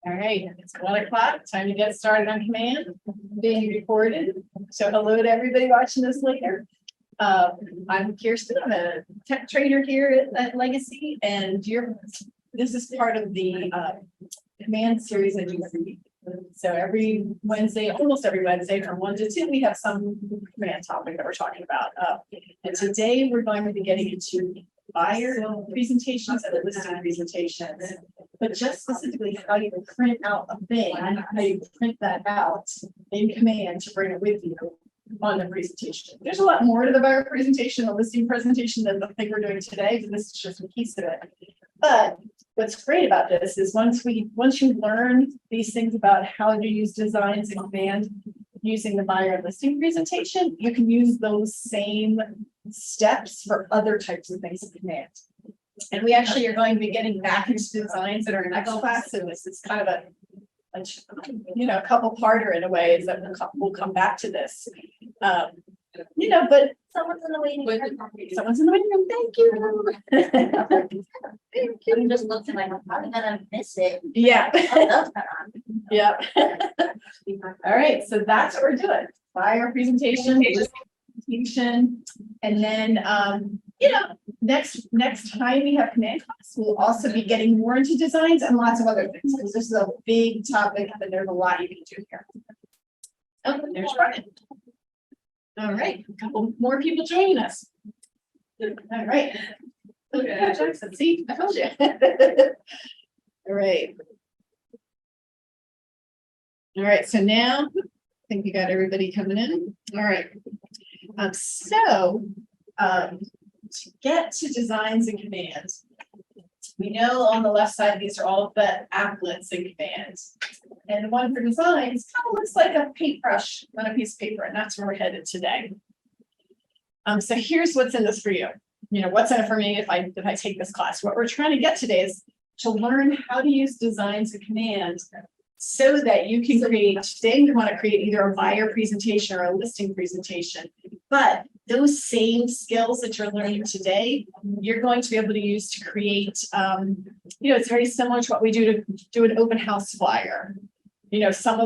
All right, it's 1 o'clock, time to get started on command, being recorded. So hello to everybody watching this later. I'm Kirsten, I'm a tech trainer here at Legacy, and this is part of the command series I do every week. So every Wednesday, almost every Wednesday from 1 to 2, we have some command topic that we're talking about. And today we're going to be getting into buyer presentations and listing presentations, but just specifically how you print out a thing, how you print that out in command to bring it with you on the presentation. There's a lot more to the buyer presentation, the listing presentation than the thing we're doing today, because this is just a piece of it. But what's great about this is once you learn these things about how to use designs in command using the buyer listing presentation, you can use those same steps for other types of things in command. And we actually are going to be getting back into designs in our next class. So this is kind of a couple parter in a way, is that we'll come back to this. But Someone's in the waiting room. Someone's in the waiting room. Thank you. Thank you. I'm just looking like, I'm gonna miss it. Yeah. Oh, that's Yeah. All right. So that's what we're doing. Buyer presentation, and then next time we have command class, we'll also be getting more into designs and lots of other things, because this is a big topic and there's a lot you can do here. Oh, there's Ryan. All right, a couple more people joining us. All right. Okay, Jackson, see, I told you. All right. All right, so now I think we got everybody coming in. All right. To get to designs and commands, we know on the left side, these are all the applets and commands. And the one for designs kind of looks like a paintbrush on a piece of paper, and that's where we're headed today. So here's what's in this for you. What's in it for me if I take this class. What we're trying to get today is to learn how to use designs and commands so that you can create, today you want to create either a buyer presentation or a listing presentation. But those same skills that you're learning today, you're going to be able to use to create, it's very similar to what we do to do an open house flyer. There's some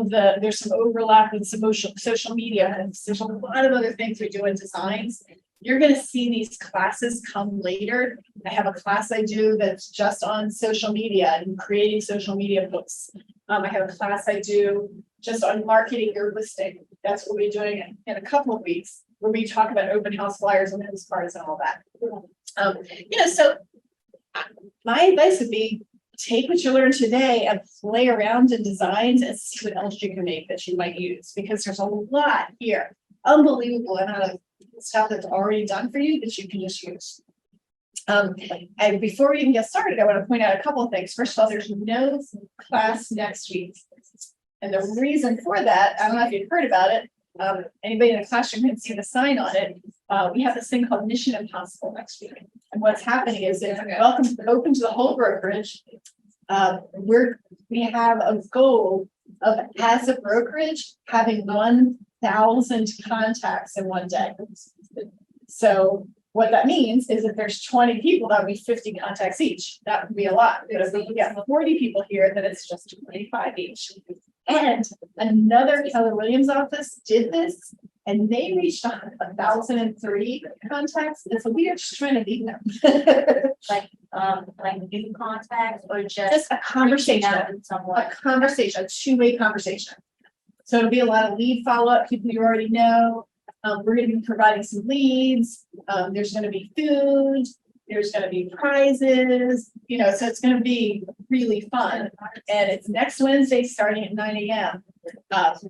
overlap with social media, and there's a lot of other things we do in designs. You're going to see these classes come later. I have a class I do that's just on social media and creating social media posts. I have a class I do just on marketing your listing. That's what we'll be doing in a couple of weeks, where we talk about open house flyers and postcards and all that. So my advice would be, take what you learned today and play around in designs and see what else you can make that you might use, because there's a lot here, unbelievable amount of stuff that's already done for you that you can just use. And before we even get started, I want to point out a couple of things. First of all, there's no class next week. And the reason for that, I don't know if you've heard about it. Anybody in the classroom can see the sign on it. We have this thing called Mission Impossible next week. And what's happening is it's open to the whole brokerage. We have a goal of, as a brokerage, having 1,000 contacts in one day. So what that means is if there's 20 people, that would be 50 contacts each. That would be a lot. But if we can get 40 people here, then it's just 25 each. And another Keller Williams office did this, and they reached 1,003 contacts. And so we are just trying to beat them. like new contacts or Just a conversation, a two-way conversation. So it'll be a lot of lead follow-up, people you already know. We're going to be providing some leads. There's going to be food. There's going to be prizes, so it's going to be really fun. And it's next Wednesday starting at 9 a.m.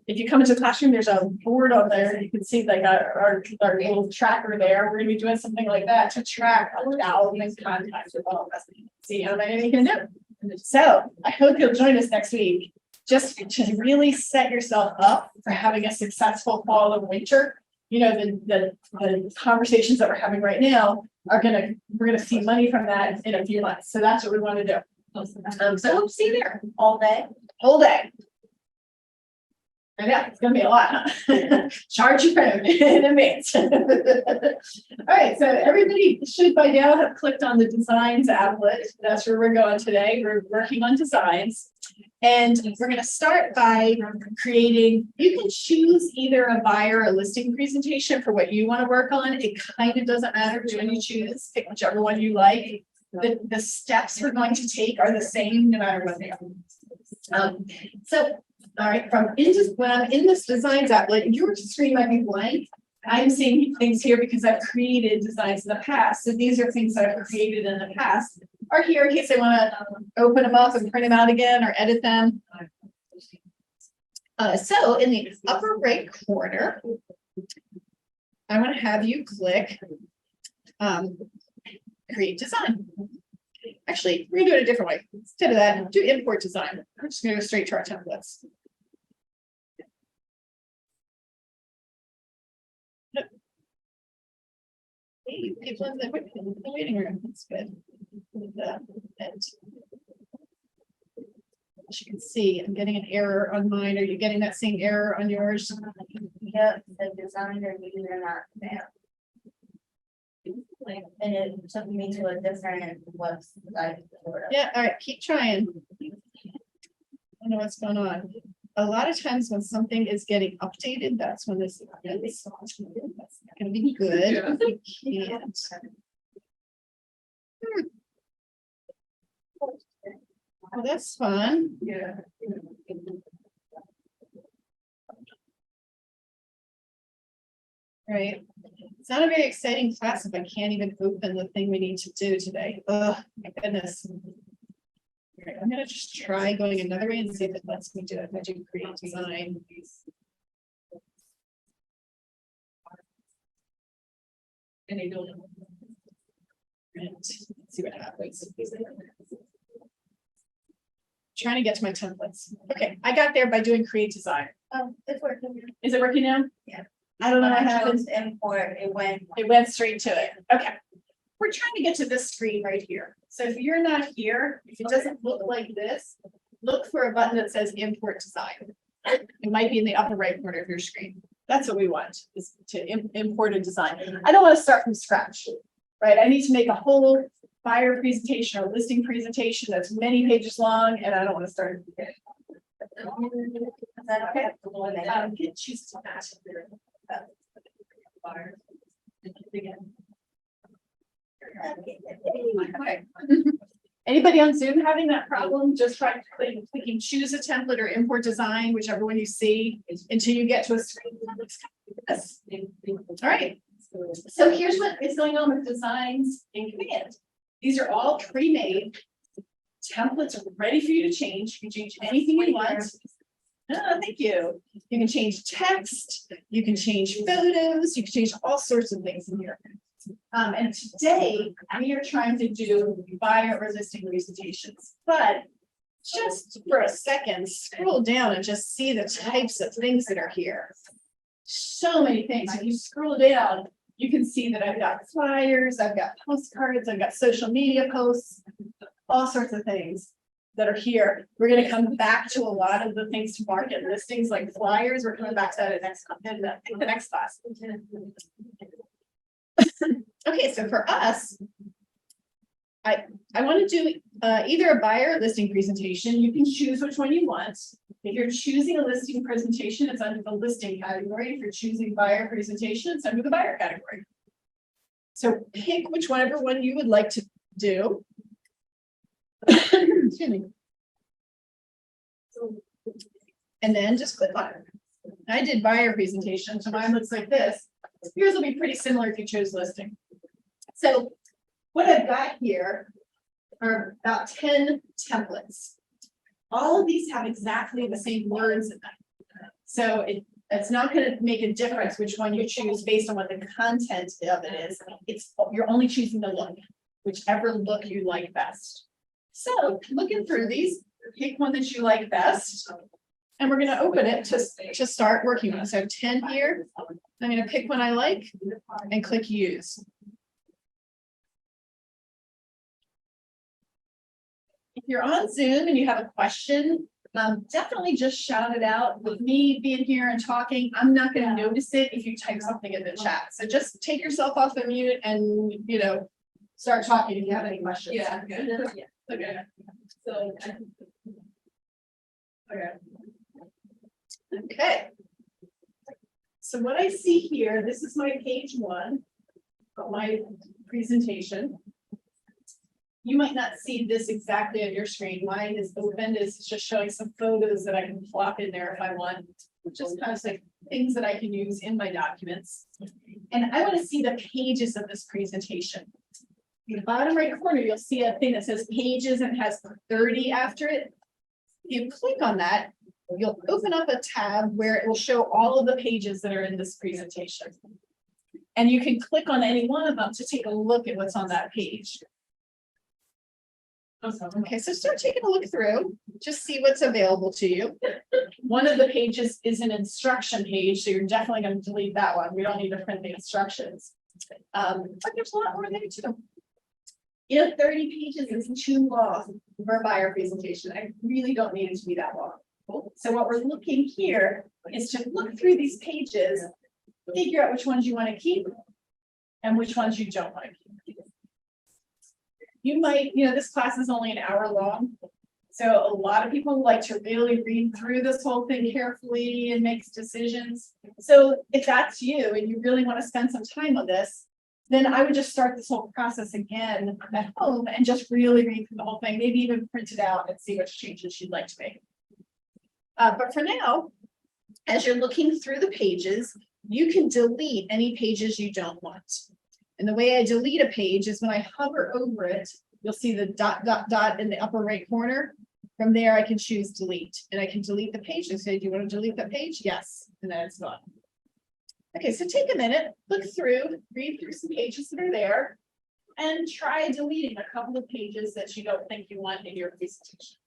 If you come into the classroom, there's a board on there. You can see like our little tracker there. We're going to be doing something like that to track 1,000 contacts with all of us. See how many you can do. So I hope you'll join us next week, just to really set yourself up for having a successful fall and winter. The conversations that we're having right now we're gonna see money from that in a few months. So that's what we want to do. So we'll see you there all day. Whole day. Yeah, it's gonna be a lot, huh? Charge your phone in advance. All right, so everybody should by now have clicked on the designs applet. That's where we're going today. We're working on designs. And we're gonna start by creating, you can choose either a buyer or listing presentation for what you want to work on. It kind of doesn't matter which one you choose, pick whichever one you like. The steps we're going to take are the same no matter what they are. All right, when I'm in this designs applet, your screen might be blank. I'm seeing things here because I've created designs in the past. So these are things that I've created in the past, are here in case I want to open them up and print them out again or edit them. So in the upper right corner, I want to have you click create design. Actually, we're gonna do it a different way. Instead of that, do import design. We're just gonna go straight to our templates. Hey, people in the waiting room, that's good. As you can see, I'm getting an error on mine. Are you getting that same error on yours? Yeah, the designer meeting are not there. And it took me to a different website. Yeah, all right, keep trying. I don't know what's going on. A lot of times when something is getting updated, that's when this happens. That's not gonna be good. We can't. Well, that's fun. Yeah. Right. It's not a very exciting class if I can't even open the thing we need to do today. Oh, my goodness. All right, I'm gonna just try going another way and see if it lets me do it. I do create design. And I don't. Let's see what happens. Trying to get to my templates. Okay, I got there by doing create design. Oh, it's working. Is it working now? Yeah. I don't know When what I happened. chose import, It went straight to it. Okay. We're trying to get to this screen right here. So if you're not here, if it doesn't look like this, look for a button that says import design. It might be in the upper right corner of your screen. That's what we want, is to import a design. I don't want to start from scratch, right? I need to make a whole buyer presentation or listing presentation that's many pages long, and I don't want to start. Is that okay? Choose to match. Okay. Anybody on Zoom having that problem? Just try clicking choose a template or import design, whichever one you see, until you get to a screen that looks kind of this. All right. So here's what is going on with designs in Command. These are all pre-made. Templates are ready for you to change. You can change anything you want. Thank you. You can change text, you can change photos, you can change all sorts of things in here. And today we are trying to do buyer or listing presentations, but just for a second, scroll down and just see the types of things that are here. So many things. If you scroll down, you can see that I've got flyers, I've got postcards, I've got social media posts, all sorts of things that are here. We're going to come back to a lot of the things to market listings like flyers. We're coming back to that in the next class. Okay, so for us, I want to do either a buyer or listing presentation. You can choose which one you want. If you're choosing a listing presentation, it's under the listing category. If you're choosing buyer presentation, it's under the buyer category. So pick whichever one you would like to do. Excuse me. And then just click on it. I did buyer presentation, so mine looks like this. Yours will be pretty similar if you chose listing. So what I've got here are about 10 templates. All of these have exactly the same words in them. So it's not going to make a difference which one you choose based on what the content of it is. You're only choosing the look, whichever look you like best. So looking through these, pick one that you like best. And we're going to open it to start working on. So I have 10 here. I'm going to pick one I like and click use. If you're on Zoom and you have a question, Definitely just shout it out. With me being here and talking, I'm not gonna notice it if you type something in the chat. So just take yourself off the mute and, start talking if you have any questions. Yeah, good. Okay. So. Okay. So what I see here, this is my page 1 of my presentation. You might not see this exactly on your screen. Mine is open, it's just showing some photos that I can plop in there if I want, just kind of like things that I can use in my documents. And I want to see the pages of this presentation. In the bottom right corner, you'll see a thing that says pages and has 30 after it. If you click on that, you'll open up a tab where it will show all of the pages that are in this presentation. And you can click on any one of them to take a look at what's on that page. Okay, so start taking a look through, just see what's available to you. One of the pages is an instruction page, so you're definitely going to delete that one. We don't need to print the instructions. But there's a lot more there too. 30 pages is too long for a buyer presentation. I really don't need it to be that long. So what we're looking here is to look through these pages, figure out which ones you want to keep and which ones you don't want to keep. You might, this class is only an hour long. So a lot of people like to really read through this whole thing carefully and make decisions. So if that's you and you really want to spend some time on this, then I would just start this whole process again at home and just really read through the whole thing, maybe even print it out and see which changes you'd like to make. But for now, as you're looking through the pages, you can delete any pages you don't want. And the way I delete a page is when I hover over it, you'll see the dot, dot, dot in the upper right corner. From there, I can choose delete, and I can delete the page and say, do you want to delete that page? Yes, and then it's gone. Okay, so take a minute, look through, read through some pages that are there, and try deleting a couple of pages that you don't think you want in your presentation.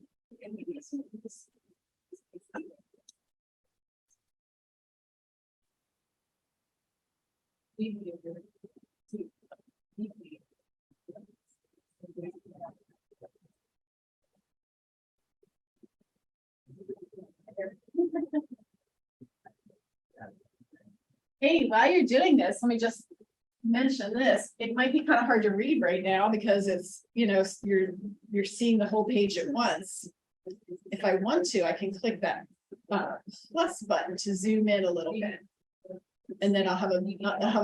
Hey, while you're doing this, let me just mention this. It might be kind of hard to read right now because it's, you're seeing the whole page at once. If I want to, I can click that plus button to zoom in a little bit. And then I'll have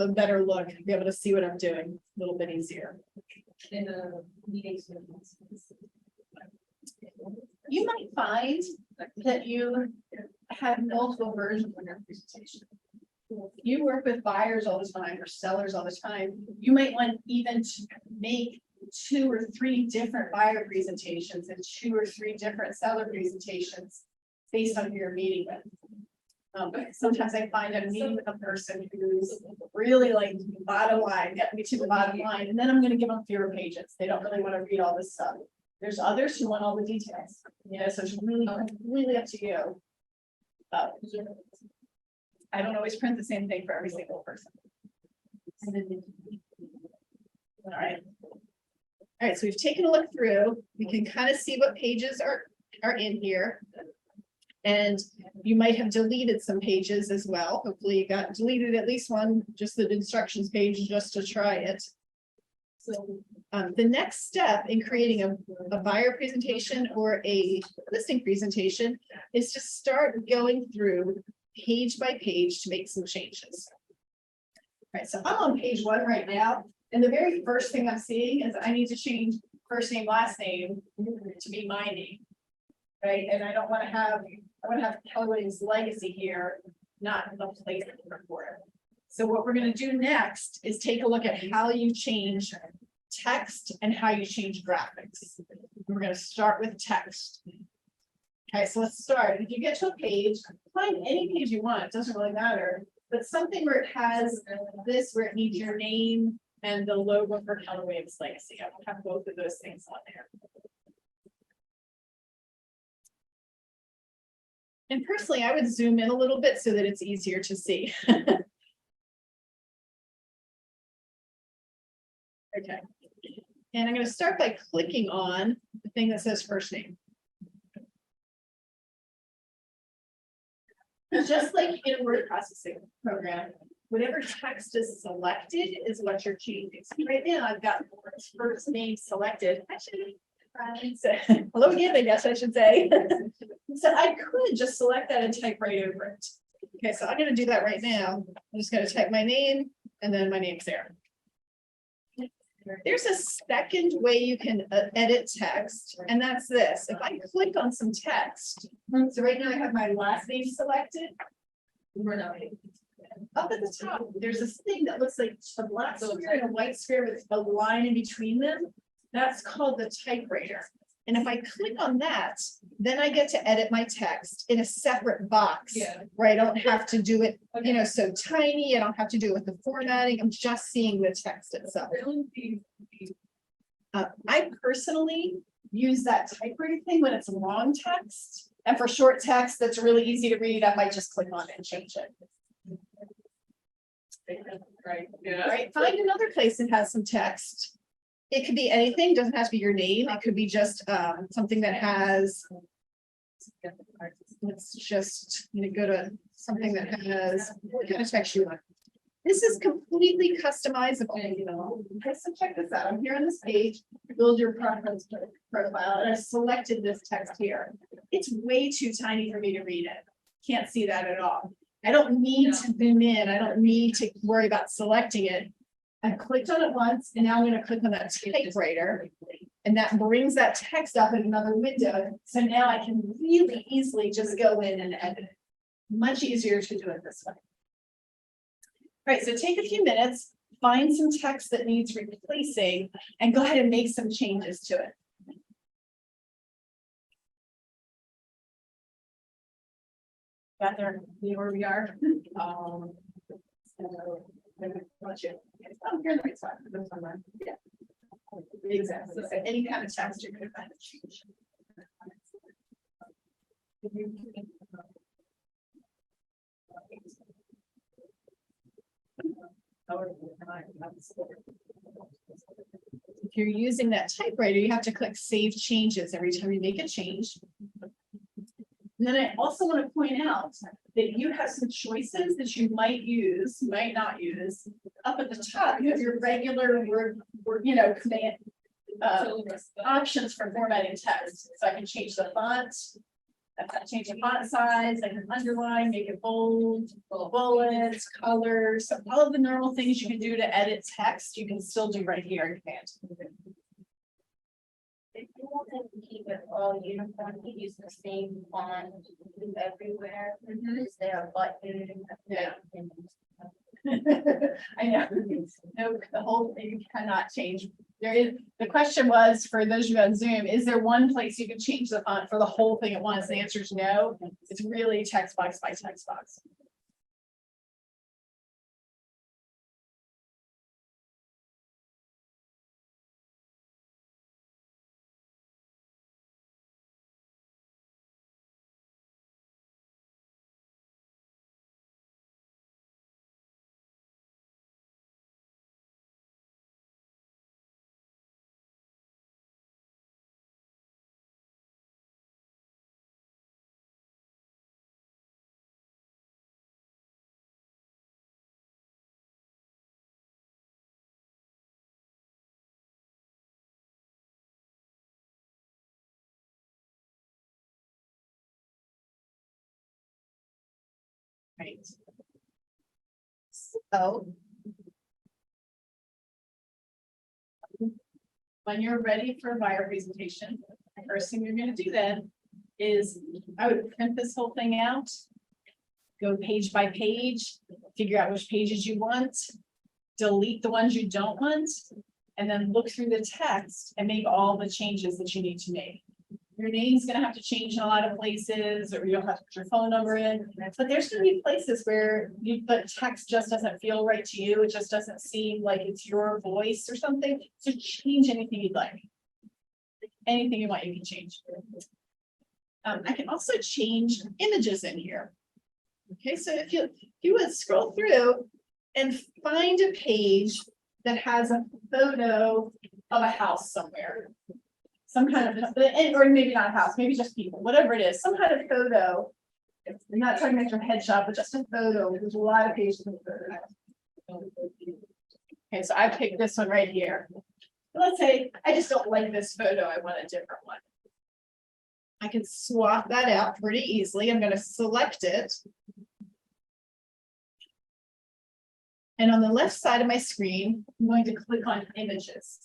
a better look, be able to see what I'm doing a little bit easier. You might find that you have multiple versions of your presentation. You work with buyers all the time or sellers all the time. You might want even to make 2 or 3 different buyer presentations and 2 or 3 different seller presentations based on who you're meeting with. Sometimes I find I'm meeting with a person who's really like bottom line, get me to the bottom line, and then I'm going to give them fewer pages. They don't really want to read all this stuff. There's others who want all the details. So it's really up to you. I don't always print the same thing for every single person. All right, so we've taken a look through. We can kind of see what pages are in here. And you might have deleted some pages as well. Hopefully you got deleted at least one, just the instructions page, just to try it. So the next step in creating a buyer presentation or a listing presentation is to start going through page by page to make some changes. All right, so I'm on page 1 right now. And the very first thing I'm seeing is I need to change first name, last name to be my name. Right, and I want to have Keller Williams Legacy here, not the place for it. So what we're going to do next is take a look at how you change text and how you change graphics. We're going to start with text. Okay, so let's start. If you get to a page, find any page you want, it doesn't really matter, but something where it has this, where it needs your name and the logo for Keller Williams Legacy. I will have both of those things on there. And personally, I would zoom in a little bit so that it's easier to see. Okay. And I'm going to start by clicking on the thing that says first name. Just like in a word processing program, whatever text is selected is what you're changing. So right now, I've got Lauren's first name selected. Actually, hello again, I guess I should say. So I could just select that and type right over it. Okay, so I'm gonna do that right now. I'm just gonna type my name and then my name's there. There's a second way you can edit text, and that's this. If I click on some text, so right now I have my last name selected. Up at the top, there's this thing that looks like a black square and a white square with a line in between them. That's called the typewriter. And if I click on that, then I get to edit my text in a separate box. Yeah. Where I don't have to do it, you know, so tiny. I don't have to do it with the formatting. I'm just seeing the text itself. I personally use that typewriter thing when it's long text. And for short text that's really easy to read, I might just click on it and change it. Right, yeah. Right, find another place that has some text. It could be anything, doesn't have to be your name, it could be just something that has. Let's just, go to something that has, what kind of text you want? This is completely customizable. Okay, so check this out, I'm here on this page, build your preference profile, and I selected this text here. It's way too tiny for me to read it, can't see that at all. I don't need to zoom in, I don't need to worry about selecting it. I clicked on it once, and now I'm gonna click on that typewriter. And that brings that text up in another window, so now I can really easily just go in and edit it. Much easier to do it this way. All right, so take a few minutes, find some text that needs replacing, and go ahead and make some changes to it. Got there, you know where we are? So, watch it. Oh, you're in the right spot. Yeah. Exactly. So any kind of text you're gonna find a change. If you're using that typewriter, you have to click Save Changes every time you make a change. And then I also want to point out that you have some choices that you might use, might not use. Up at the top, you have your regular word, command options for formatting text. So I can change the font. I can change the font size. I can underline, make it bold, bullets, colors. So all of the normal things you can do to edit text, you can still do right here in Command. If you want to keep it all uniform, you use the same font everywhere. Is there a button? Yeah. I know. No, the whole thing cannot change. There is, the question was, for those of you on Zoom, is there one place you can change the font for the whole thing at once? The answer is no. It's really text box by text box. Right. So when you're ready for a bio presentation, the first thing you're going to do then is I would print this whole thing out, go page by page, figure out which pages you want, delete the ones you don't want, and then look through the text and make all the changes that you need to make. Your name's gonna have to change in a lot of places, or you'll have to put your phone number in, but there's gonna be places where the text just doesn't feel right to you. It just doesn't seem like it's your voice or something. So change anything you'd like. Anything you want, you can change. I can also change images in here. Okay, so if you would scroll through and find a page that has a photo of a house somewhere. Some kind of, or maybe not a house, maybe just people, whatever it is, some kind of photo I'm not talking about your headshot, but just a photo. There's a lot of pages in photos. Okay, so I picked this one right here. Let's say I just don't like this photo. I want a different one. I can swap that out pretty easily. I'm going to select it. And on the left side of my screen, I'm going to click on images.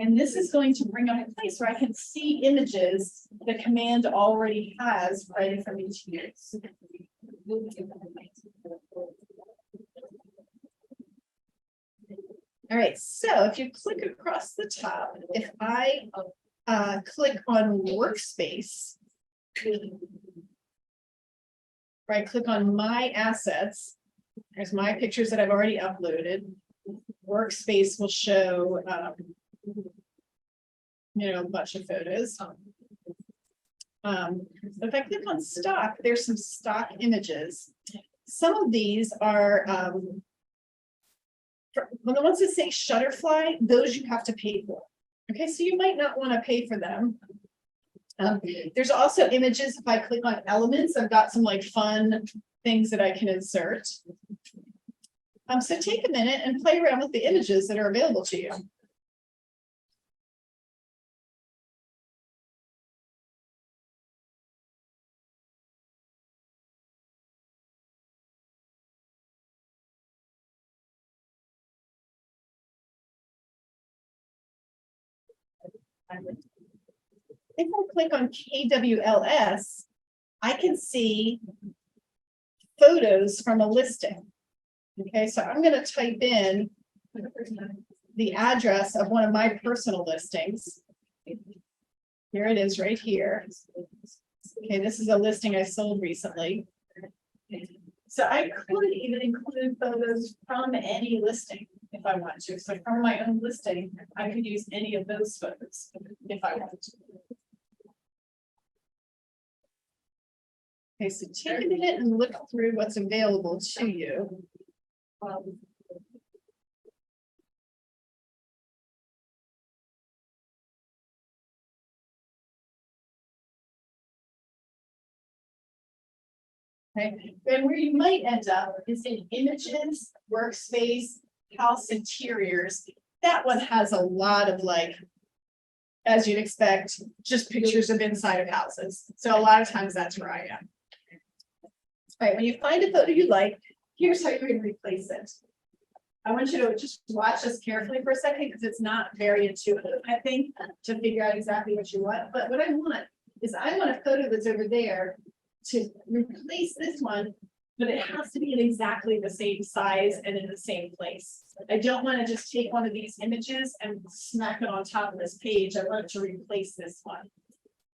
And this is going to bring up a place where I can see images the command already has ready for me to use. All right, so if you click across the top, if I click on workspace, right click on my assets, there's my pictures that I've already uploaded. Workspace will show a bunch of photos. If I click on stock, there's some stock images. Some of these are when the ones that say Shutterfly, those you have to pay for. Okay, so you might not want to pay for them. There's also images. If I click on elements, I've got some like fun things that I can insert. So take a minute and play around with the images that are available to you. If I click on KWLS, I can see photos from a listing. Okay, so I'm going to type in the address of one of my personal listings. Here it is right here. Okay, this is a listing I sold recently. So I could even include photos from any listing if I want to. So from my own listing, I could use any of those photos if I want to. Okay, so take a minute and look through what's available to you. Okay, and where you might end up is in images, workspace, house interiors. That one has a lot of like, as you'd expect, just pictures of inside of houses. So a lot of times that's where I am. All right, when you find a photo you like, here's how you're going to replace it. I want you to just watch this carefully for a second because it's not very intuitive, I think, to figure out exactly what you want. But what I want is I want a photo that's over there to replace this one, but it has to be in exactly the same size and in the same place. I don't want to just take one of these images and smack it on top of this page. I want it to replace this one.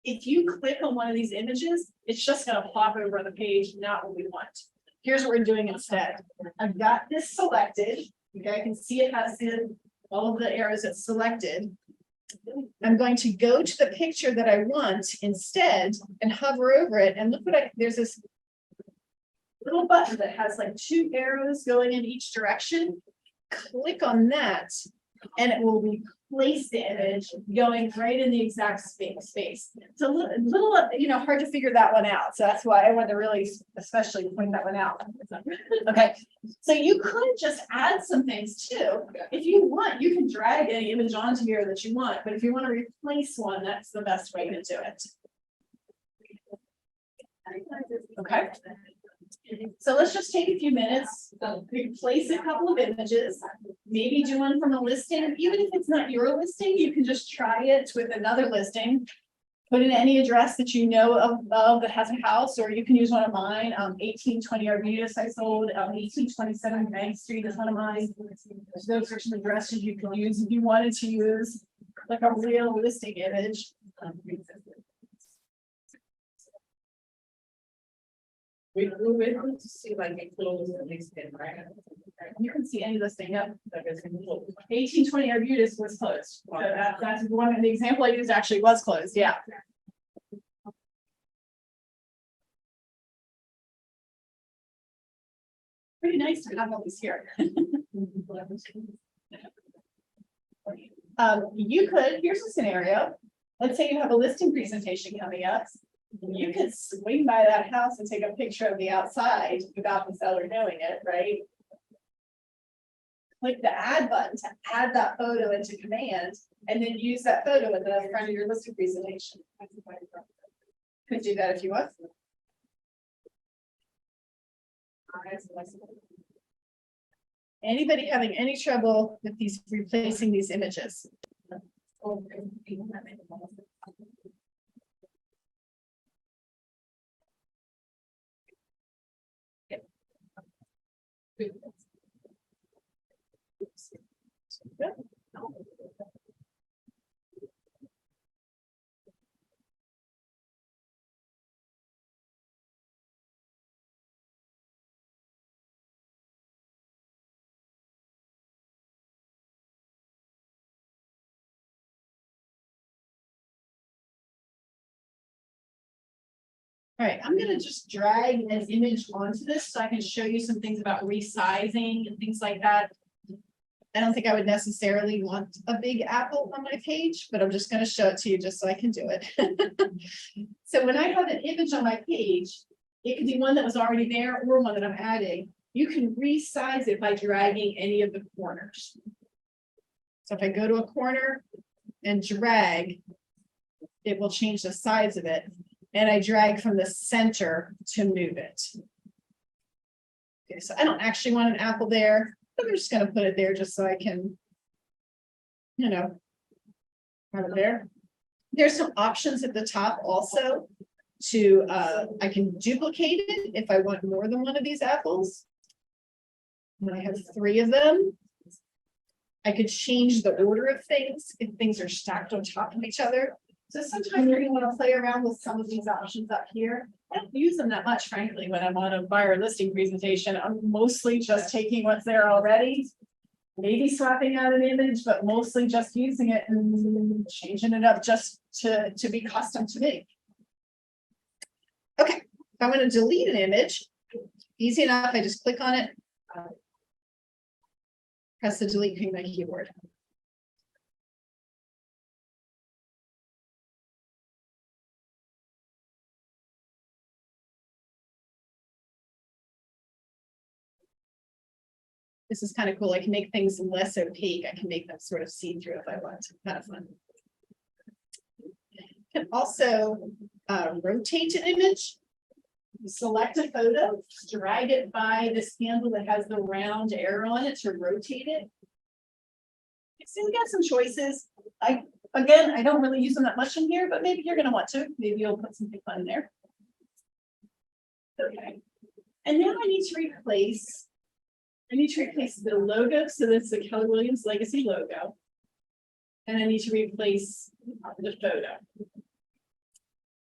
If you click on one of these images, it's just going to pop over the page, not what we want. Here's what we're doing instead. I've got this selected. Okay, I can see it has all of the arrows it's selected. I'm going to go to the picture that I want instead and hover over it. And look what there's this little button that has like 2 arrows going in each direction. Click on that and it will replace the image going right in the exact space. It's a little hard to figure that one out. So that's why I want to really especially point that one out. Okay, so you could just add some things too. If you want, you can drag any image onto here that you want, but if you want to replace one, that's the best way to do it. Okay. So let's just take a few minutes, replace a couple of images, maybe do one from a listing. Even if it's not your listing, you can just try it with another listing. Put in any address that you know of that has a house, or you can use one of mine. 1820 Arbutus I sold. 1827 Bank Street is one of mine. Those are some addresses you can use if you wanted to use like a real listing image. We will see like a close at least right. You can see any listing. Yep. 1820 Arbutus was closed. So that's one of the example I used actually was closed. Yeah. Pretty nice to have all these here. You could, here's a scenario. Let's say you have a listing presentation coming up. You can swing by that house and take a picture of the outside without the seller knowing it, right? Click the add button to add that photo into command and then use that photo in the front of your listing presentation. Could do that if you want. Anybody having any trouble with these replacing these images? All right, I'm gonna just drag an image onto this so I can show you some things about resizing and things like that. I don't think I would necessarily want a big apple on my page, but I'm just gonna show it to you just so I can do it. So when I have an image on my page, it could be one that was already there or one that I'm adding. You can resize it by dragging any of the corners. So if I go to a corner and drag, it will change the size of it. And I drag from the center to move it. Okay, so I don't actually want an apple there, but I'm just gonna put it there just so I can, you know, have it there. There's some options at the top also to, I can duplicate it if I want more than one of these apples. And I have 3 of them. I could change the order of things if things are stacked on top of each other. So sometimes you're gonna want to play around with some of these options up here. I don't use them that much, frankly, when I'm on a buyer listing presentation. I'm mostly just taking what's there already. Maybe swapping out an image, but mostly just using it and changing it up just to be custom to me. Okay, if I'm gonna delete an image, easy enough, I just click on it. Press the delete key on my keyboard. This is kind of cool. I can make things less opaque. I can make them sort of see-through if I want. Kind of fun. Can also rotate an image. Select a photo, drag it by this handle that has the round arrow on it to rotate it. So we got some choices. Again, I don't really use them that much in here, but maybe you're going to want to. Maybe you'll put something fun in there. Okay. And now I need to replace the logo. So that's the Keller Williams Legacy logo. And I need to replace the photo.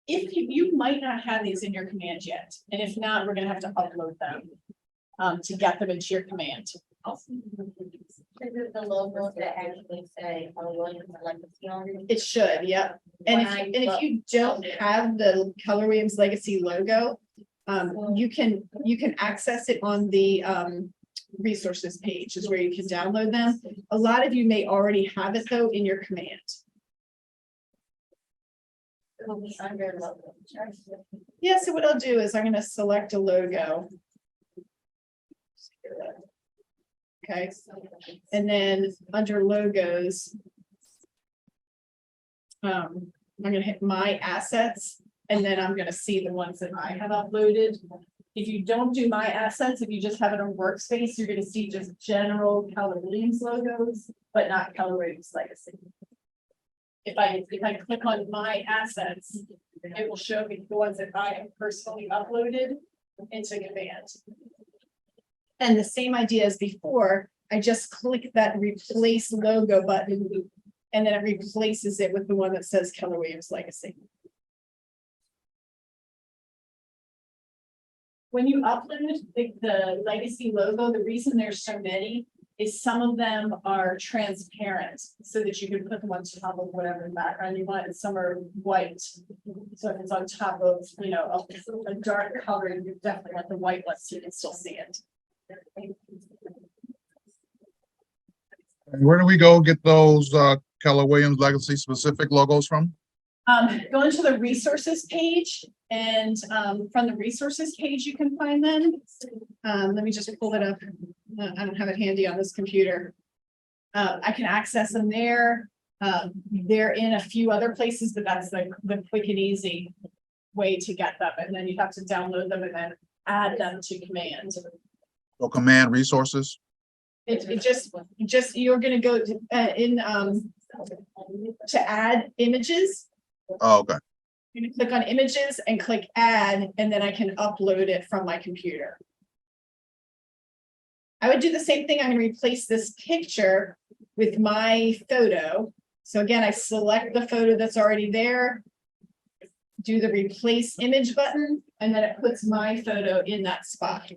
If you might not have these in your command yet, and if not, we're going to have to upload them to get them into your command. Is it the logo that actually say Keller Williams Legacy on it? It should, yeah. And if you don't have the Keller Williams Legacy logo, you can access it on the resources page is where you can download them. A lot of you may already have it though in your command. It will be under logo. Yeah, so what I'll do is I'm going to select a logo. Okay, and then under logos, I'm going to hit my assets, and then I'm going to see the ones that I have uploaded. If you don't do my assets, if you just have it on workspace, you're going to see just general Keller Williams logos, but not Keller Williams Legacy. If I click on my assets, it will show me the ones that I have personally uploaded into command. And the same idea as before, I just click that replace logo button, and then it replaces it with the one that says Keller Williams Legacy. When you upload the legacy logo, the reason there's so many is some of them are transparent so that you can put them on top of whatever background you want, and some are white. So if it's on top of, a dark color, you definitely want the white one so you can still see it. And where do we go get those Keller Williams Legacy specific logos from? Go into the resources page and from the resources page, you can find them. Let me just pull it up. I don't have it handy on this computer. I can access them there. They're in a few other places, but that's the quick and easy way to get them. And then you have to download them and then add them to command. Or command resources? It just, you're gonna go to, to add images. Oh, okay. You're gonna click on images and click add, and then I can upload it from my computer. I would do the same thing. I'm gonna replace this picture with my photo. So again, I select the photo that's already there. Do the replace image button, and then it puts my photo in that spot.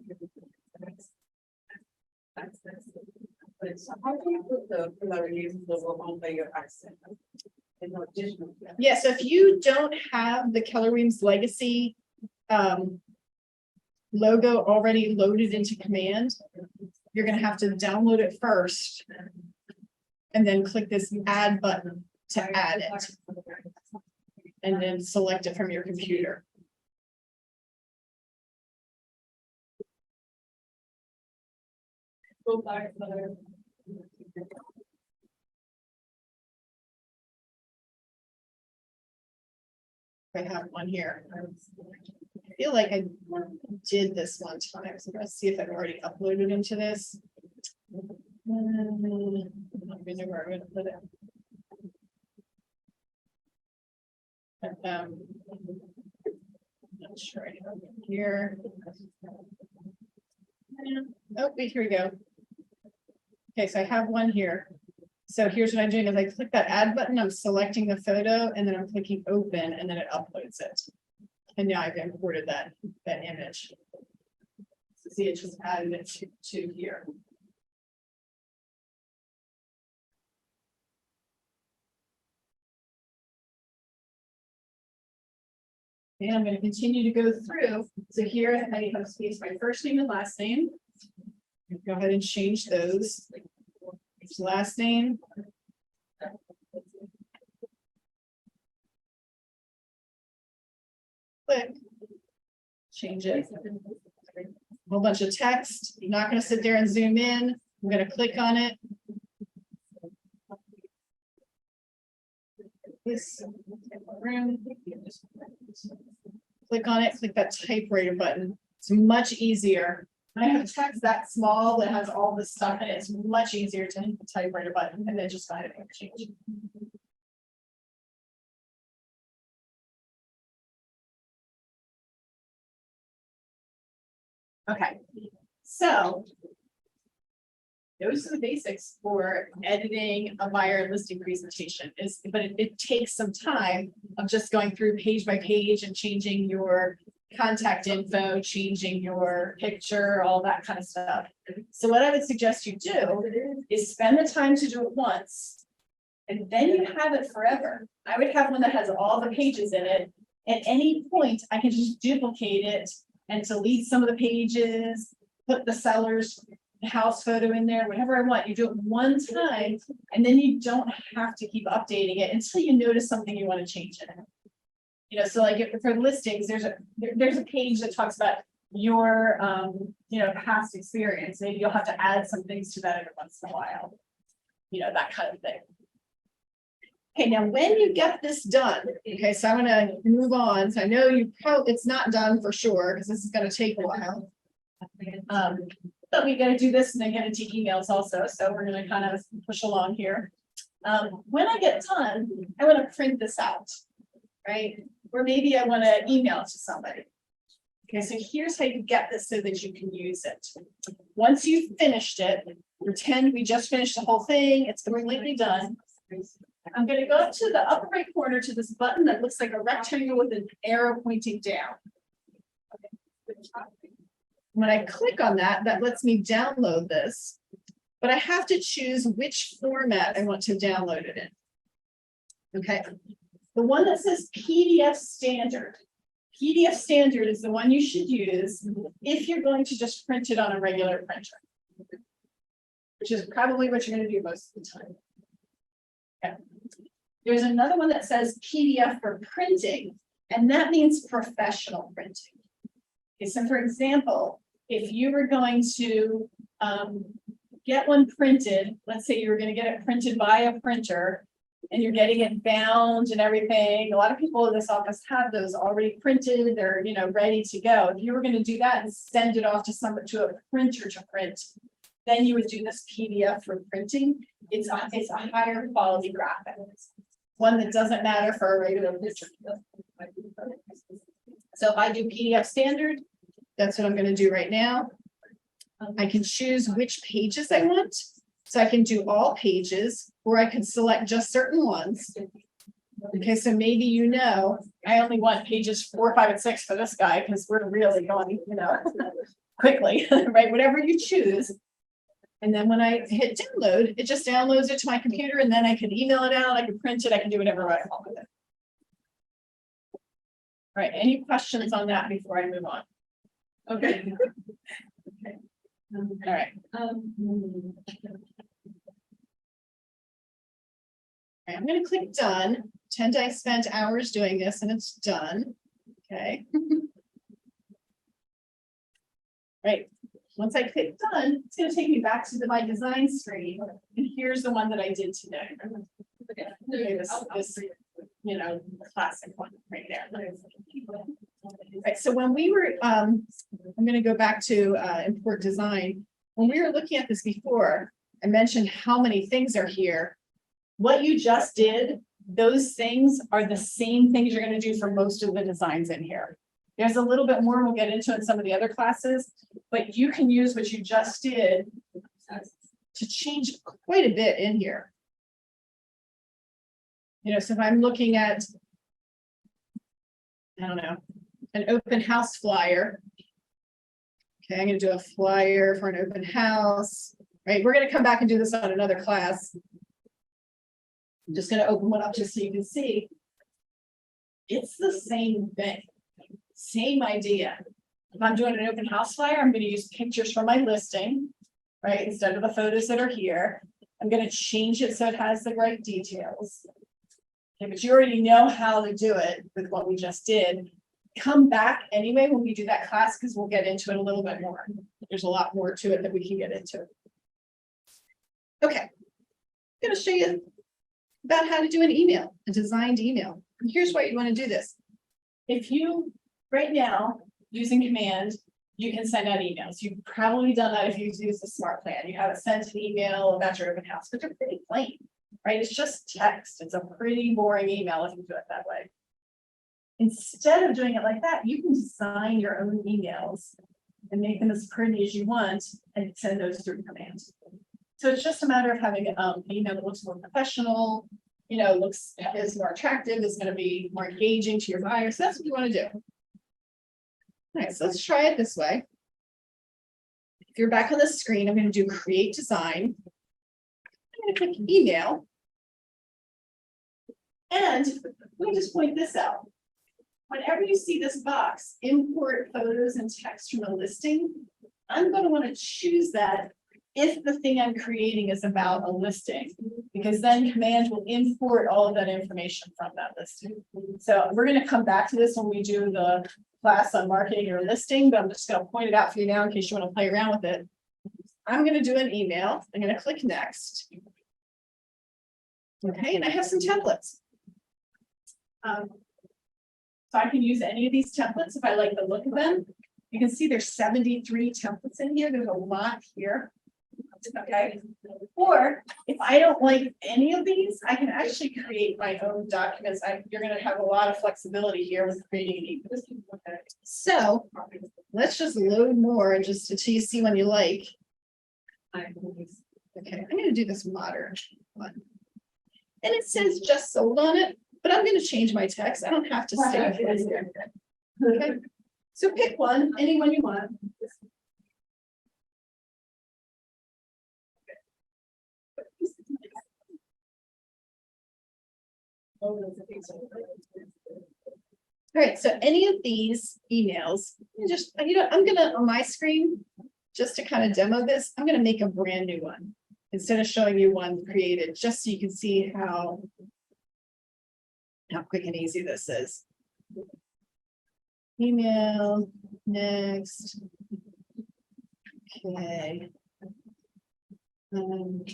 So how do you put the Polaris logo on your accent? Yeah, so if you don't have the Keller Williams Legacy logo already loaded into command, you're gonna have to download it first. And then click this add button to add it. And then select it from your computer. I have one here. I feel like I did this one time, so let's see if I've already uploaded into this. I don't even know where I'm gonna put it. I'm not sure I have it here. Oh, wait, here we go. Okay, so I have one here. So here's what I'm doing is I click that add button, I'm selecting the photo, and then I'm clicking open, and then it uploads it. And now I've imported that image. So see, it just added it to here. And I'm going to continue to go through. So here I have space my first name and last name. Go ahead and change those. Last name. Click. Change it. A whole bunch of text. I'm not going to sit there and zoom in. I'm going to click on it. This room. Click on it, click that typewriter button. It's much easier. I have text that small that has all this stuff in it. It's much easier to hit the typewriter button and then just find it and change. Okay, so those are the basics for editing a buyer listing presentation but it takes some time of just going through page by page and changing your contact info, changing your picture, all that kind of stuff. So what I would suggest you do is spend the time to do it once and then you have it forever. I would have one that has all the pages in it. At any point, I can just duplicate it and delete some of the pages, put the seller's house photo in there, whatever I want. You do it one time, and then you don't have to keep updating it until you notice something you want to change in it. You know, so like for listings, there's a page that talks about your past experience. Maybe you'll have to add some things to that every once in a while. You know, that kind of thing. Okay, now when you get this done, okay, so I'm gonna move on. So I know it's not done for sure because this is gonna take a while. But we gotta do this and then get into emails also. So we're gonna kind of push along here. When I get done, I want to print this out, right? Or maybe I want to email it to somebody. Okay, so here's how you get this so that you can use it. Once you've finished it, pretend we just finished the whole thing, it's completely done. I'm going to go up to the upper right corner to this button that looks like a rectangle with an arrow pointing down. When I click on that, that lets me download this, but I have to choose which format I want to download it in. Okay, the one that says PDF standard. PDF standard is the one you should use if you're going to just print it on a regular printer, which is probably what you're going to do most of the time. Okay. There's another one that says PDF for printing, and that means professional printing. Okay, so for example, if you were going to get one printed, let's say you were gonna get it printed by a printer, and you're getting it bound and everything, a lot of people in this office have those already printed, they're, ready to go. If you were gonna do that and send it off to a printer to print, then you would do this PDF for printing. It's a higher quality graphic. One that doesn't matter for a regular picture. So if I do PDF standard, that's what I'm gonna do right now. I can choose which pages I want. So I can do all pages, or I can select just certain ones. Okay, so maybe I only want pages 4, 5, and 6 for this guy, because we're really going, quickly, right? Whatever you choose. And then when I hit download, it just downloads it to my computer, and then I can email it out, I can print it, I can do whatever I want with it. All right, any questions on that before I move on? Okay. Okay. All right. Okay, I'm gonna click done. Pretend I spent hours doing this and it's done. Okay. Right. Once I click done, it's gonna take me back to my design screen. And here's the one that I did today. Okay, this, classic one right there. Right, so when we were, I'm gonna go back to import design. When we were looking at this before, I mentioned how many things are here. What you just did, those things are the same things you're gonna do for most of the designs in here. There's a little bit more we'll get into in some of the other classes, but you can use what you just did to change quite a bit in here. So if I'm looking at, I don't know, an open house flyer. Okay, I'm gonna do a flyer for an open house, right? We're gonna come back and do this on another class. I'm just gonna open one up just so you can see. It's the same thing, same idea. If I'm doing an open house flyer, I'm gonna use pictures from my listing, right? Instead of the photos that are here. I'm gonna change it so it has the right details. Okay, but you already know how to do it with what we just did. Come back anyway when we do that class, because we'll get into it a little bit more. There's a lot more to it that we can get into. Okay, I'm gonna show you about how to do an email, a designed email. And here's why you want to do this. If you, right now, using command, you can send out emails. You've probably done that if you've used the smart plan. You haven't sent an email about your open house, but they're pretty plain, right? It's just text. It's a pretty boring email if you do it that way. Instead of doing it like that, you can design your own emails and make them as pretty as you want and send those through commands. So it's just a matter of having an email that looks more professional, is more attractive, is going to be more engaging to your buyers. So that's what you want to do. All right, so let's try it this way. If you're back on the screen, I'm going to do create design. I'm going to click email. And let me just point this out. Whenever you see this box, import photos and text from a listing, I'm going to want to choose that if the thing I'm creating is about a listing, because then command will import all of that information from that listing. So we're going to come back to this when we do the class on marketing your listing, but I'm just going to point it out for you now in case you want to play around with it. I'm going to do an email. I'm going to click next. Okay, and I have some templates. So I can use any of these templates if I like the look of them. You can see there's 73 templates in here. There's a lot here. Okay. Or if I don't like any of these, I can actually create my own documents. You're going to have a lot of flexibility here with creating an email. Okay. So let's just load more and just until you see one you like. Okay, I'm going to do this modern one. And it says just sold on it, but I'm going to change my text. I don't have to save it. Okay. So pick one, anyone you want. All right, so any of these emails, I'm gonna, on my screen, just to kind of demo this, I'm gonna make a brand new one instead of showing you one created, just so you can see how how quick and easy this is. Email, next. Okay. Um,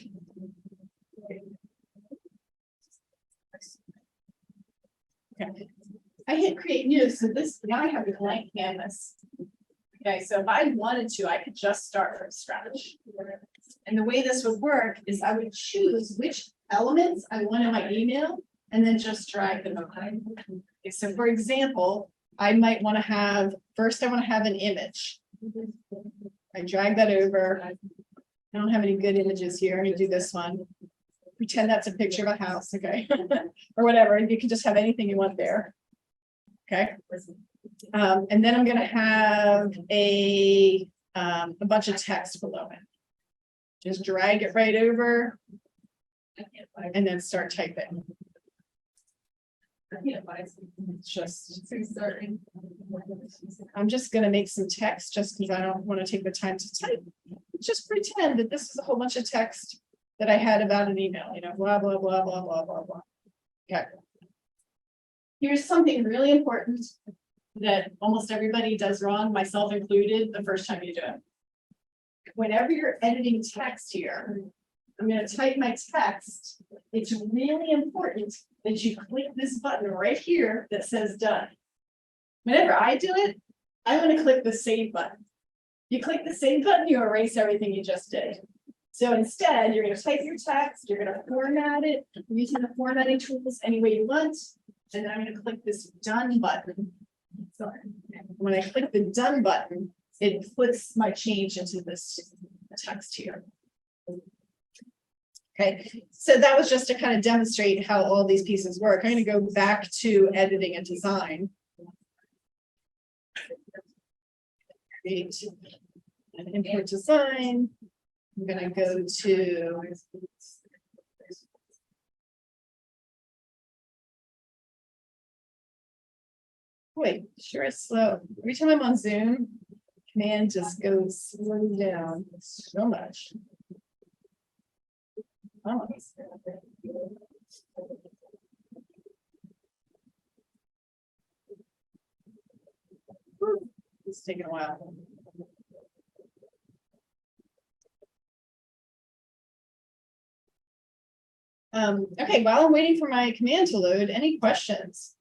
Okay, I hit create new, so this, now I have a blank canvas. Okay, so if I wanted to, I could just start from scratch. And the way this would work is I would choose which elements I want in my email and then just drag them over. Okay, so for example, I might want to have, first I want to have an image. I drag that over. I don't have any good images here. I'm gonna do this one. Pretend that's a picture of a house, okay? Or whatever, you can just have anything you want there. Okay. And then I'm gonna have a bunch of text below it. Just drag it right over. And then start typing. It's just, I'm just gonna make some text just because I don't want to take the time to type. Just pretend that this is a whole bunch of text that I had about an email, you know, blah, blah, blah, blah, blah, blah, blah. Okay. Here's something really important that almost everybody does wrong, myself included, the first time you do it. Whenever you're editing text here, I'm gonna type my text. It's really important that you click this button right here that says done. Whenever I do it, I want to click the save button. You click the save button, you erase everything you just did. So instead, you're going to type your text, you're going to format it using the formatting tools any way you want. And then I'm going to click this done button. Sorry. When I click the done button, it puts my change into this text here. Okay, so that was just to kind of demonstrate how all these pieces work. I'm going to go back to editing and design. Create and import design. I'm going to go to wait, sure is slow. Every time I'm on Zoom, command just goes slow down so much. Oh. It's taking a while. Okay, while I'm waiting for my command to load, any questions?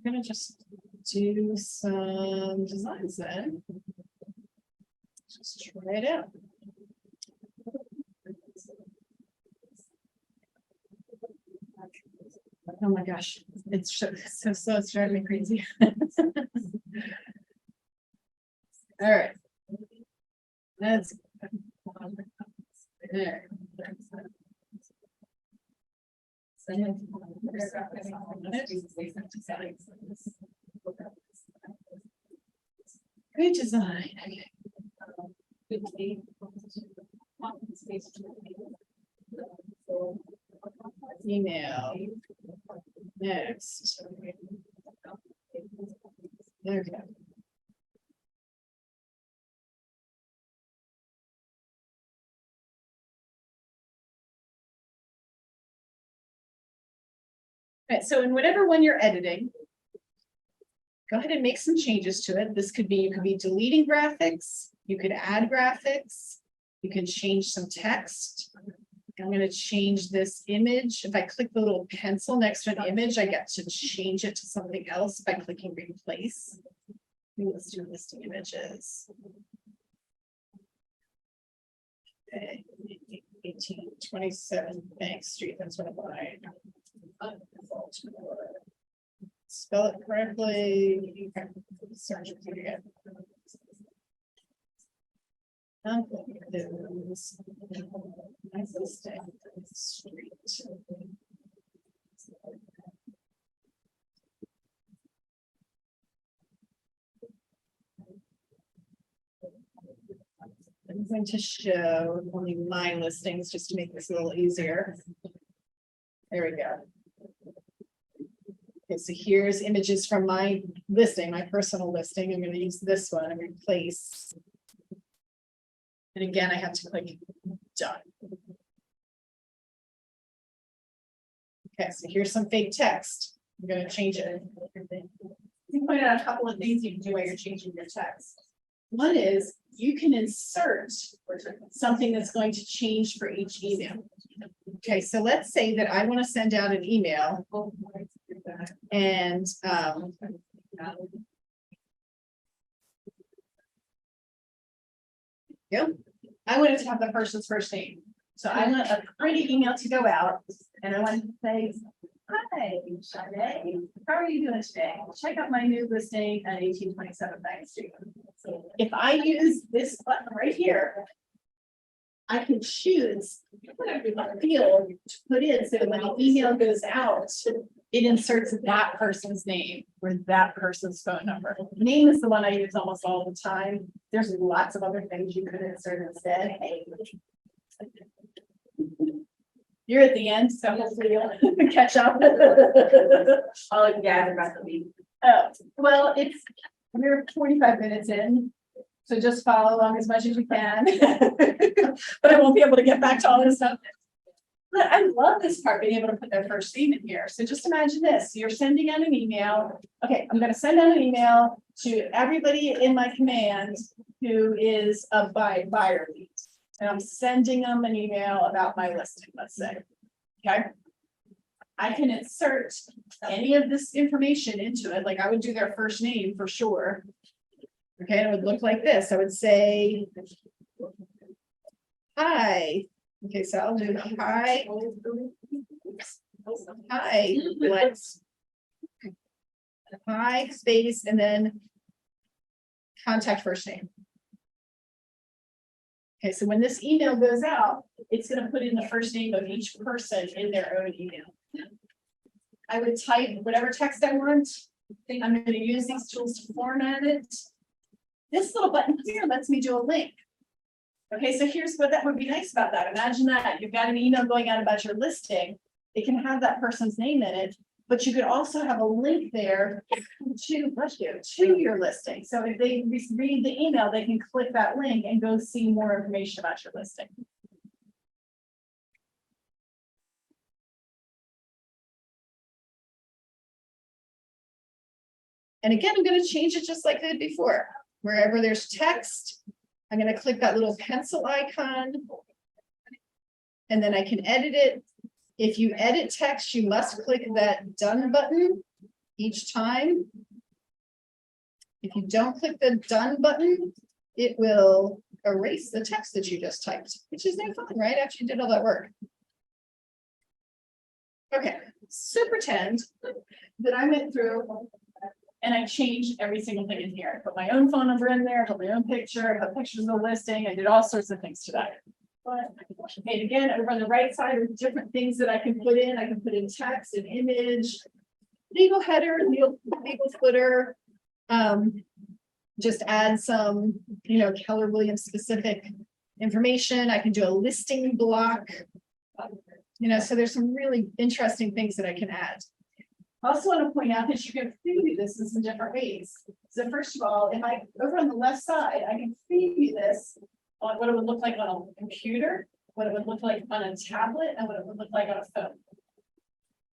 I'm gonna just do some designs then. Just try it out. Oh my gosh, it's so slow, it's driving me crazy. All right. That's there. Good design. Okay. Email. Next. Okay. Right, so in whatever one you're editing, go ahead and make some changes to it. This could be, you could be deleting graphics, you could add graphics, you can change some text. I'm going to change this image. If I click the little pencil next to an image, I get to change it to something else by clicking replace. Let's do listing images. Okay. 1827 Bank Street, that's what I spell it correctly. Search it again. Street. I'm going to show only my listings just to make this a little easier. There we go. Okay, so here's images from my listing, my personal listing. I'm going to use this one and replace And again, I have to click done. Okay, so here's some fake text. I'm gonna change it. You pointed out a couple of things you can do while you're changing your text. One is you can insert something that's going to change for each email. Okay, so let's say that I want to send out an email and yep, I wanted to have the person's first name. So I want a pretty email to go out and I want to say, hi, Sade, how are you doing today? Check out my new listing at 1827 Bank Street. If I use this button right here, I can choose a field to put in so that when the email goes out, it inserts that person's name or that person's phone number. Name is the one I use almost all the time. There's lots of other things you could insert instead. You're at the end, so hopefully you'll catch up. I'll gather about the week. Oh, well, we're 45 minutes in, so just follow along as much as you can. But I won't be able to get back to all this stuff. But I love this part, being able to put their first name in here. So just imagine this, you're sending out an email. Okay, I'm gonna send out an email to everybody in my command who is a buyer lead. And I'm sending them an email about my listing, let's say. Okay. I can insert any of this information into it, like I would do their first name for sure. Okay, and it would look like this. I would say, hi. Okay, so I'll do hi. Hi, let's. Hi, space, and then contact first name. Okay, so when this email goes out, it's gonna put in the first name of each person in their own email. I would type whatever text I want. I'm gonna use these tools to format it. This little button here lets me do a link. Okay, so here's what that would be nice about that. Imagine that you've got an email going out about your listing. It can have that person's name in it, but you could also have a link there to your listing. So if they read the email, they can click that link and go see more information about your listing. And again, I'm going to change it just like I did before. Wherever there's text, I'm going to click that little pencil icon. And then I can edit it. If you edit text, you must click that done button each time. If you don't click the done button, it will erase the text that you just typed, which is no fun, right? After you did all that work. Okay, so pretend that I went through and I changed every single thing in here. I put my own phone number in there, put my own picture, I put pictures of the listing, I did all sorts of things to that. And again, over on the right side are different things that I can put in. I can put in text, an image, legal header, legal footer. Just add some, Keller Williams specific information. I can do a listing block. So there's some really interesting things that I can add. I also want to point out that you can preview this in some different ways. So first of all, over on the left side, I can preview this on what it would look like on a computer, what it would look like on a tablet, and what it would look like on a phone.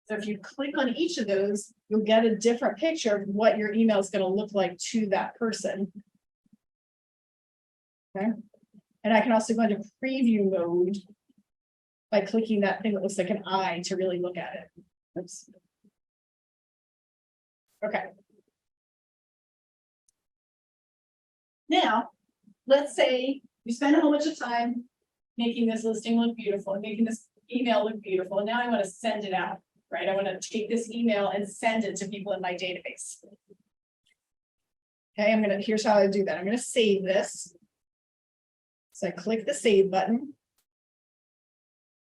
So if you click on each of those, you'll get a different picture of what your email is going to look like to that person. Okay. And I can also go into preview mode by clicking that thing that looks like an eye to really look at it. Oops. Okay. Now, let's say you spend a whole bunch of time making this listing look beautiful and making this email look beautiful. And now I want to send it out, right? I want to take this email and send it to people in my database. Okay, here's how I do that. I'm going to save this. So I click the save button.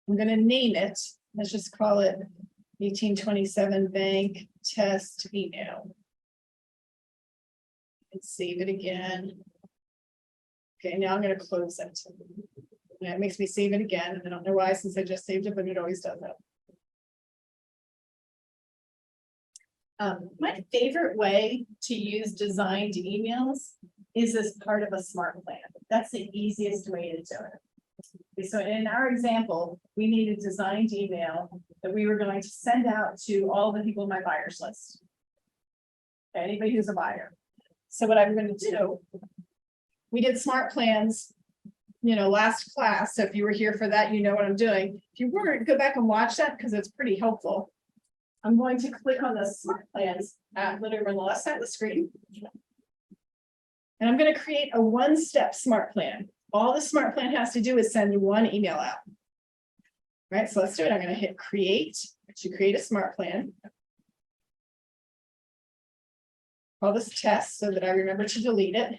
I'm going to name it. Let's just call it 1827 bank test email. And save it again. Okay, now I'm going to close it. And it makes me save it again. And I don't know why, since I just saved it, but it always does that. My favorite way to use designed emails is as part of a smart plan. That's the easiest way to do it. Okay, so in our example, we need a designed email that we were going to send out to all the people in my buyers list. Anybody who's a buyer. So what I'm gonna do, we did smart plans, last class. So if you were here for that, you know what I'm doing. If you weren't, go back and watch that because it's pretty helpful. I'm going to click on the smart plans literally on the left side of the screen. And I'm going to create a one-step smart plan. All the smart plan has to do is send one email out. Right, so let's do it. I'm going to hit create to create a smart plan. Call this test so that I remember to delete it.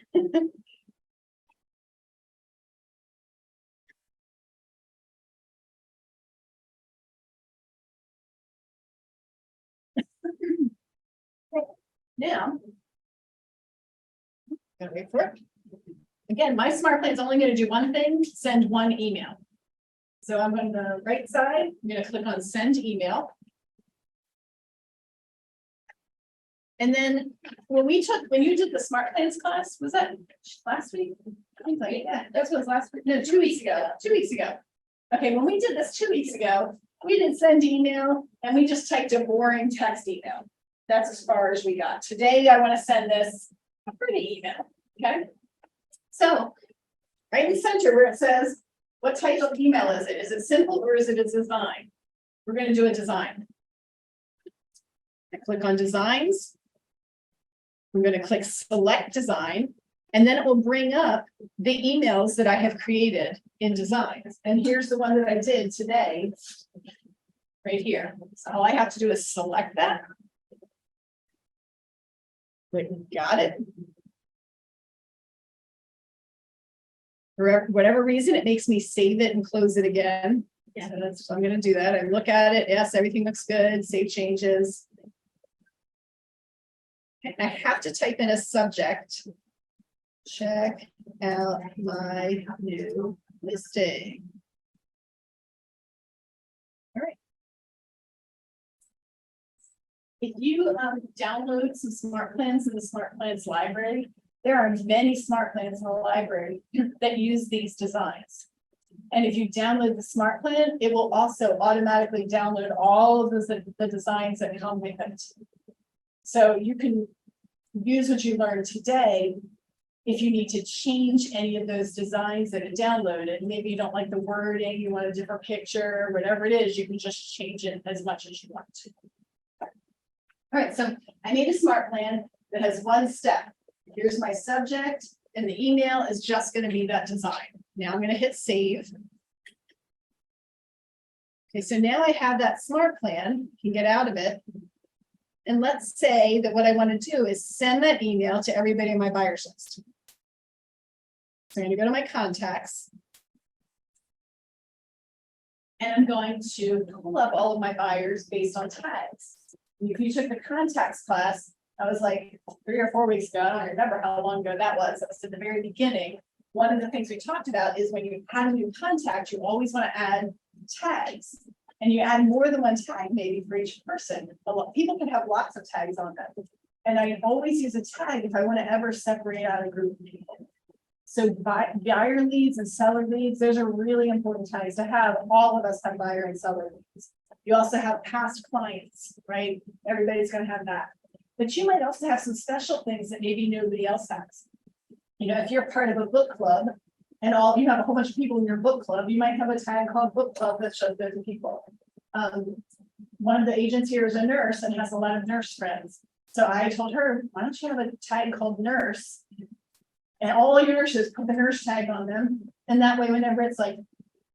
Now, gotta wait for it. Again, my smart plan is only going to do one thing, send one email. So I'm on the right side, I'm going to click on send email. And then when you did the smart plans class, was that last week? I think like, yeah, that was last week. No, 2 weeks ago, 2 weeks ago. Okay, when we did this 2 weeks ago, we didn't send email and we just typed a boring text email. That's as far as we got. Today, I want to send this a pretty email, okay? So, right in the center where it says, what type of email is it? Is it simple or is it a design? We're going to do a design. I click on designs. I'm going to click select design, and then it will bring up the emails that I have created in designs. And here's the one that I did today, right here. So all I have to do is select that. Got it. For whatever reason, it makes me save it and close it again. Yeah, so I'm going to do that. I look at it. Yes, everything looks good. Save changes. And I have to type in a subject. Check out my new listing. All right. If you download some smart plans in the smart plans library, there are many smart plans in the library that use these designs. And if you download the smart plan, it will also automatically download all of the designs that come with it. So you can use what you learned today. If you need to change any of those designs that are downloaded, maybe you don't like the wording, you want a different picture, whatever it is, you can just change it as much as you want to. All right, so I made a smart plan that has one step. Here's my subject, and the email is just going to be that design. Now I'm going to hit save. Okay, so now I have that smart plan, can get out of it. And let's say that what I want to do is send that email to everybody in my buyers list. So I'm going to go to my contacts. And I'm going to pull up all of my buyers based on tags. If you took the contacts class, I was like 3 or 4 weeks ago, I don't remember how long ago that was at the very beginning. One of the things we talked about is when you add a new contact, you always want to add tags. And you add more than one tag maybe for each person. People can have lots of tags on them. And I always use a tag if I want to ever separate out a group of people. So buyer leads and seller leads, those are really important tags to have. All of us have buyer and seller leads. You also have past clients, right? Everybody's going to have that. But you might also have some special things that maybe nobody else has. If you're part of a book club and you have a whole bunch of people in your book club, you might have a tag called book club that shows those people. One of the agents here is a nurse and has a lot of nurse friends. So I told her, why don't you have a tag called nurse? And all your nurses put the nurse tag on them. And that way, whenever it's like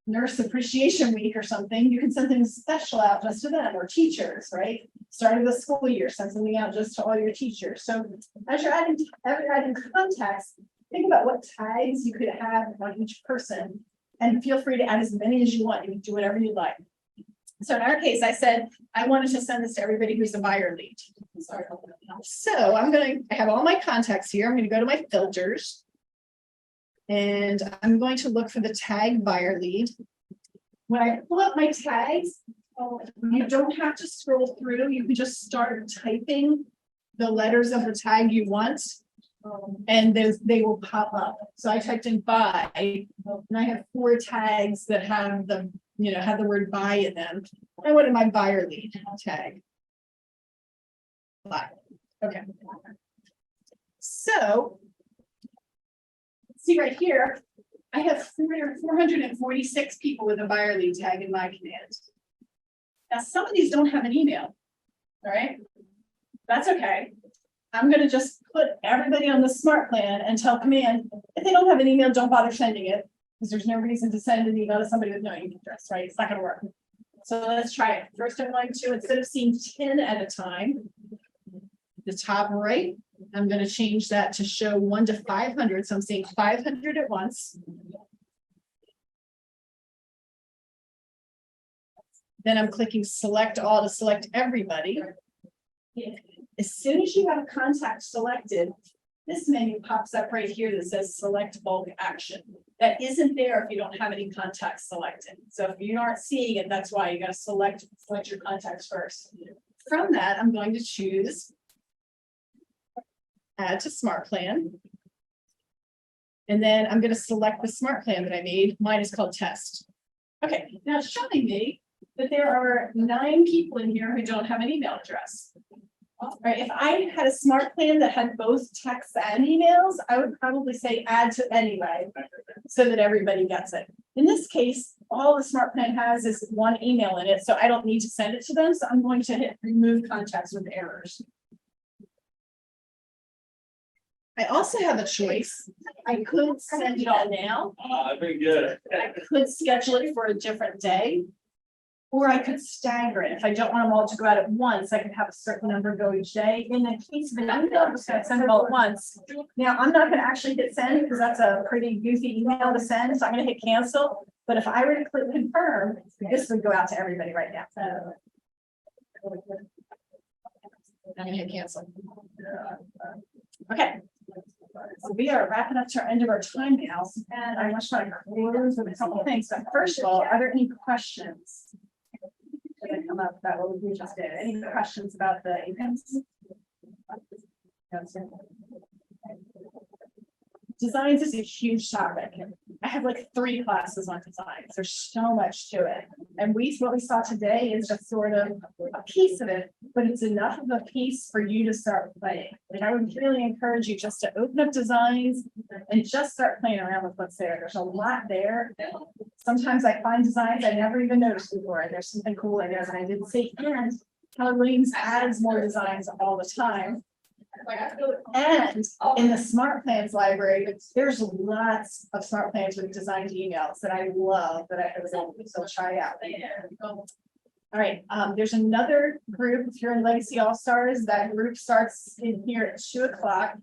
Nurse Appreciation Week or something, you can send something special out just to them, or teachers, right? Start of the school year, send something out just to all your teachers. So as you're adding contacts, think about what tags you could have on each person, and feel free to add as many as you want. You can do whatever you like. So in our case, I said I wanted to send this to everybody who's a buyer lead. So I have all my contacts here. I'm going to go to my filters. And I'm going to look for the tag buyer lead. When I pull up my tags, you don't have to scroll through. You can just start typing the letters of the tag you want. And they will pop up. So I typed in buy, and I have 4 tags that have the, have the word buy in them. I wanted my buyer lead tag. Buy, okay. So. See right here, I have 446 people with a buyer lead tag in my command. Now, some of these don't have an email, all right? That's okay. I'm gonna just put everybody on the smart plan and tell command, if they don't have an email, don't bother sending it, because there's no reason to send an email to somebody with no email address, right? It's not gonna work. So let's try it. First, I'm going to, instead of seeing 10 at a time, the top right, I'm gonna change that to show 1 to 500. So I'm seeing 500 at once. Then I'm clicking select all to select everybody. As soon as you have a contact selected, this menu pops up right here that says select bulk action. That isn't there if you don't have any contacts selected. So if you aren't seeing it, that's why you gotta select your contacts first. From that, I'm going to choose add to smart plan. And then I'm gonna select the smart plan that I made. Mine is called test. Okay, now it's showing me that there are 9 people in here who don't have an email address. All right, if I had a smart plan that had both texts and emails, I would probably say add to anyway, so that everybody gets it. In this case, all the smart plan has is 1 email in it, so I don't need to send it to them. So I'm going to hit remove contacts with errors. I also have a choice. I could send it all now. I've been good. I could schedule it for a different day. Or I could stagger it. If I don't want them all to go out at once, I could have a certain number go each day. In the case of an email, I'm just gonna send it all at once. Now, I'm not gonna actually hit send because that's a pretty goofy email to send, so I'm gonna hit cancel. But if I were to click confirm, this would go out to everybody right now. I'm gonna hit cancel. Okay. So we are wrapping up to our end of our time now, and I want to try to close with a couple of things. So first of all, are there any questions that come up about what we just did? Any questions about the events? Designs is a huge topic. I have like 3 classes on designs. There's so much to it. And what we saw today is just sort of a piece of it, but it's enough of a piece for you to start playing. And I would really encourage you just to open up designs and just start playing around with what's there. There's a lot there. Sometimes I find designs I never even noticed before. And there's something cool in there that I didn't see. And Keller Williams adds more designs all the time. And in the smart plans library, there's lots of smart plans with designed emails that I love that I was able to try out. All right, there's another group here in Legacy All Stars. That group starts in here at 2 o'clock.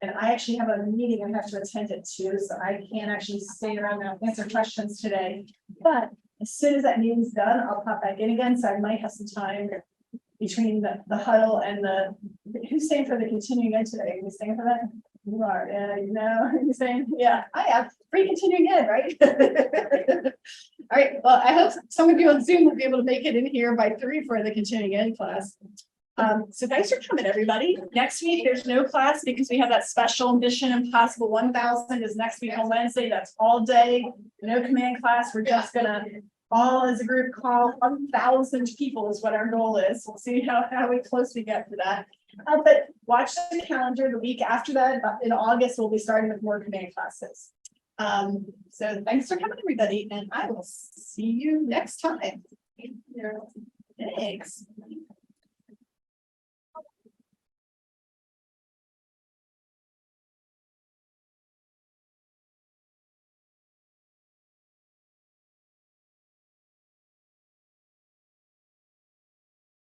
And I actually have a meeting I have to attend at 2, so I can't actually stay around and answer questions today. But as soon as that meeting's done, I'll pop back in again, so I might have some time between the huddle and who's staying for the continuing ed today? Are you staying for that? You are, yeah, you know, you're saying, yeah, I am free continuing ed, right? All right, well, I hope some of you on Zoom will be able to make it in here by 3 for the continuing ed class. So thanks for coming, everybody. Next week, there's no class because we have that special Mission Impossible 1000 is next week on Wednesday. That's all day, no command class. We're just gonna all as a group call 1,000 people is what our goal is. We'll see how close we get to that. But watch the calendar. The week after that, in August, we'll be starting with more command classes. So thanks for coming, everybody, and I will see you next time. Thanks.